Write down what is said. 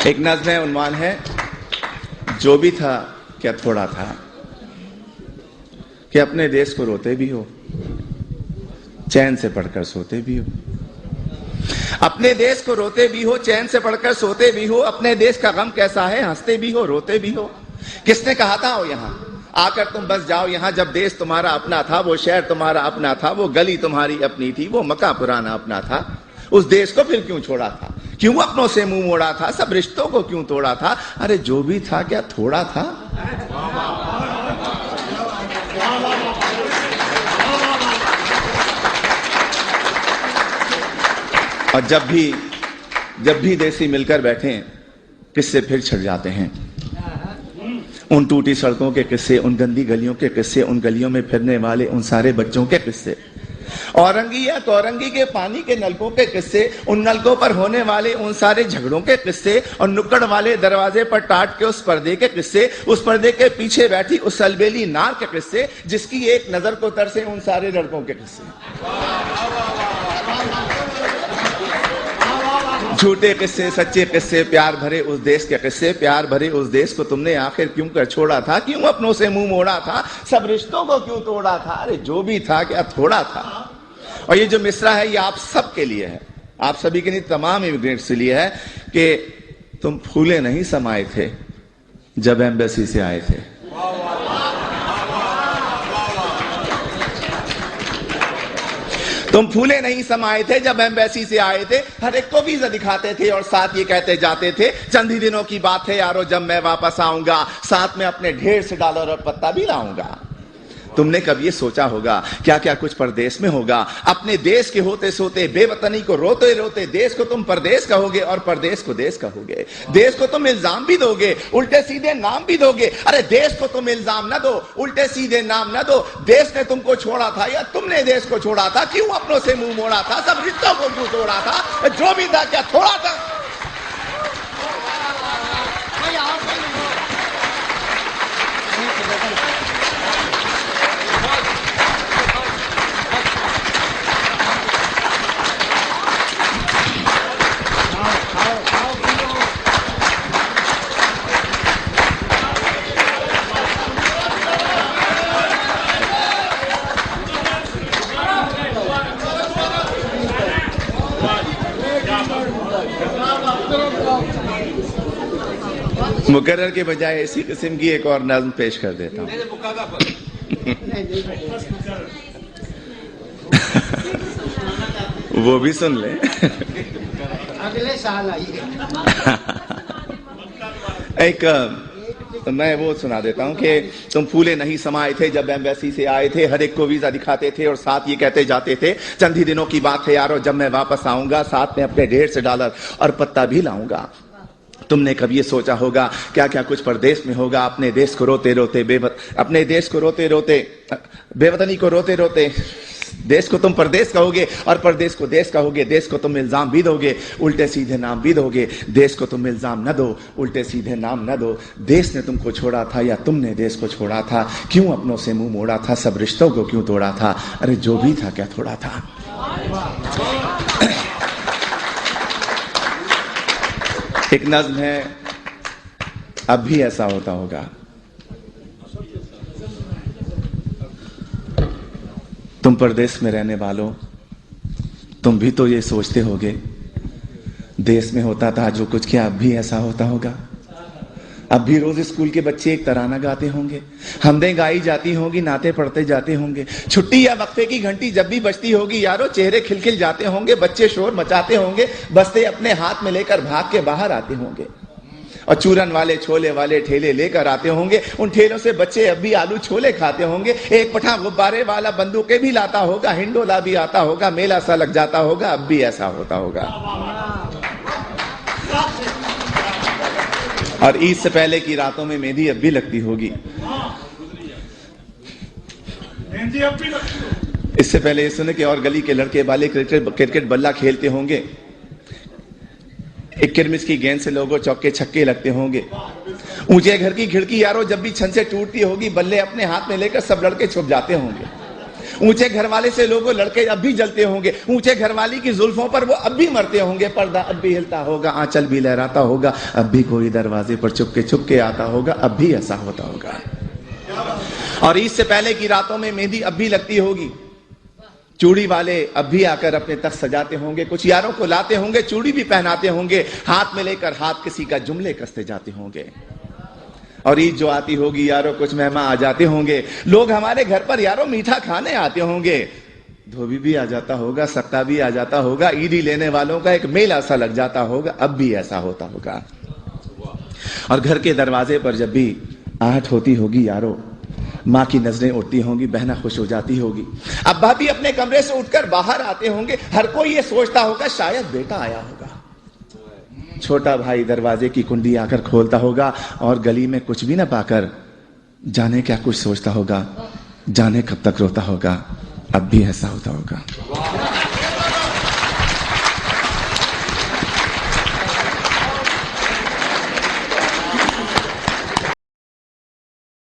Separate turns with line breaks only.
एक नज़्म है, उन्वान है जो भी था क्या थोड़ा था, कि अपने देश को रोते भी हो, चैन से पढ़कर सोते भी हो। अपने देश को रोते भी हो, चैन से पढ़कर सोते भी हो। अपने देश का गम कैसा है, हंसते भी हो, रोते भी हो। किसने कहा था ओ यहाँ आकर तुम बस जाओ यहाँ, जब देश तुम्हारा अपना था, वो शहर तुम्हारा अपना था, वो गली तुम्हारी अपनी थी, वो मका पुराना अपना था। उस देश को फिर क्यों छोड़ा था, क्यों अपनों से मुंह मोड़ा था, सब रिश्तों को क्यों तोड़ा था। अरे जो भी था क्या थोड़ा था। और जब भी देसी मिलकर बैठे किस्से फिर छिड़ जाते हैं। उन टूटी सड़कों के किस्से, उन गंदी गलियों के किस्से, उन गलियों में फिरने वाले उन सारे बच्चों के किस्से, औरंगी या तौरंगी के पानी के नलकों के किस्से, उन नलकों पर होने वाले उन सारे झगड़ों के किस्से, और नुक्कड़ वाले दरवाजे पर टाट के उस पर्दे के किस्से, उस पर्दे के पीछे बैठी उस अलबेली नार के किस्से, जिसकी एक नजर को तरसे उन सारे लड़कों के किस्से। झूठे किस्से, सच्चे किस्से, प्यार भरे उस देश के किस्से, प्यार भरे उस देश को तुमने आखिर क्यों कर छोड़ा था, क्यों अपनों से मुंह मोड़ा था, सब रिश्तों को क्यों तोड़ा था। अरे जो भी था क्या थोड़ा था। और ये जो मिसरा है ये आप सबके लिए है, आप सभी के लिए, तमाम इमिग्रेंट्स के लिए है कि तुम फूले नहीं समाये थे जब एम्बेसी से आए थे। तुम फूले नहीं समाये थे जब एम्बेसी से आए थे, हर एक को वीजा दिखाते थे और साथ ये कहते जाते थे, चंद ही दिनों की बात है यारो जब मैं वापस आऊंगा, साथ में अपने ढेर से डॉलर और पत्ता भी लाऊंगा। तुमने कब ये सोचा होगा क्या क्या कुछ परदेश में होगा। अपने देश के होते सोते, बेवतनी को रोते रोते, देश को तुम परदेश कहोगे और परदेश को देश कहोगे। देश को तुम इल्जाम भी दोगे, उल्टे सीधे नाम भी दोगे। अरे देश को तुम इल्जाम न दो, उल्टे सीधे नाम न दो। देश ने तुमको छोड़ा था या तुमने देश को छोड़ा था, क्यों अपनों से मुंह मोड़ा था, सब रिश्तों को क्यों तोड़ा था। जो भी था क्या थोड़ा था। मुकर्रर के बजाय इसी किस्म की एक और नज़्म पेश कर देता हूं। वो भी सुन ले।
अगले साल आइए।
एक मैं वो सुना देता हूं कि तुम फूले नहीं समाये थे जब एम्बेसी से आए थे, हर एक को वीजा दिखाते थे और साथ ये कहते जाते थे, चंद ही दिनों की बात है यारो जब मैं वापस आऊंगा, साथ में अपने ढेर से डॉलर और पत्ता भी लाऊंगा। तुमने कभी ये सोचा होगा क्या क्या कुछ परदेश में होगा। अपने देश को रोते रोते अपने देश को रोते रोते, बेवतनी को रोते रोते, देश को तुम परदेश कहोगे और परदेश को देश कहोगे। देश को तुम इल्जाम भी दोगे, उल्टे सीधे नाम भी दोगे। देश को तुम इल्जाम न दो, उल्टे सीधे नाम न दो। देश ने तुमको छोड़ा था या तुमने देश को छोड़ा था, क्यों अपनों से मुंह मोड़ा था, सब रिश्तों को क्यों तोड़ा था। अरे जो भी था क्या थोड़ा था। एक नज़्म है, अब भी ऐसा होता होगा। तुम परदेश में रहने वालों, तुम भी तो ये सोचते होगे देश में होता था जो कुछ, क्या अब भी ऐसा होता होगा। अब भी रोज स्कूल के बच्चे एक तराना गाते होंगे, हमदें गाई जाती होंगी, नाते पढ़ते जाते होंगे। छुट्टी या वक्फे की घंटी जब भी बजती होगी यारो, चेहरे खिलखिल जाते होंगे, बच्चे शोर मचाते होंगे, बस्ते अपने हाथ में लेकर भाग के बाहर आते होंगे और चूरन वाले छोले वाले ठेले लेकर आते होंगे। उन ठेलों से बच्चे अब भी आलू छोले खाते होंगे। एक पठा गुब्बारे वाला बंदूकें भी लाता होगा, हिंडोला भी आता होगा, मेला सा लग जाता होगा। अब भी ऐसा होता होगा। और ईद से पहले की रातों में मेहंदी अब भी लगती होगी। इससे पहले ये सुने कि और गली के लड़के वाले क्रिकेट बल्ला खेलते होंगे। एक किरमिस की गेंद से लोगों चौके छक्के लगते होंगे। ऊंचे घर की खिड़की यारो जब भी छन से टूटती होगी, बल्ले अपने हाथ में लेकर सब लड़के छुप जाते होंगे। ऊंचे घर वाले से लोगों लड़के अब भी जलते होंगे, ऊंचे घर वाली की जुल्फों पर वो अब भी मरते होंगे, पर्दा अब भी हिलता होगा, आंचल भी लहराता होगा, अब भी कोई दरवाजे पर चुपके आता होगा, अब भी ऐसा होता होगा। और ईद से पहले की रातों में मेहंदी अब भी लगती होगी, चूड़ी वाले अब भी आकर अपने तख्त सजाते होंगे, कुछ यारों को लाते होंगे, चूड़ी भी पहनाते होंगे, हाथ में लेकर हाथ किसी का जुमले कसते जाते होंगे। और ईद जो आती होगी यारों कुछ मेहमान आ जाते होंगे, लोग हमारे घर पर यारों मीठा खाने आते होंगे, धोबी भी आ जाता होगा, सक्का भी आ जाता होगा, ईदी लेने वालों का एक मेला सा लग जाता होगा, अब भी ऐसा होता होगा। और घर के दरवाजे पर जब भी आहट होती होगी यारों, माँ की नजरें उठती होंगी, बहना खुश हो जाती होगी, अब्बा भी अपने कमरे से उठकर बाहर आते होंगे, हर कोई ये सोचता होगा शायद बेटा आया होगा। छोटा भाई दरवाजे की कुंडी आकर खोलता होगा और गली में कुछ भी ना पाकर जाने क्या कुछ सोचता होगा, जाने कब तक रोता होगा, अब भी ऐसा होता होगा।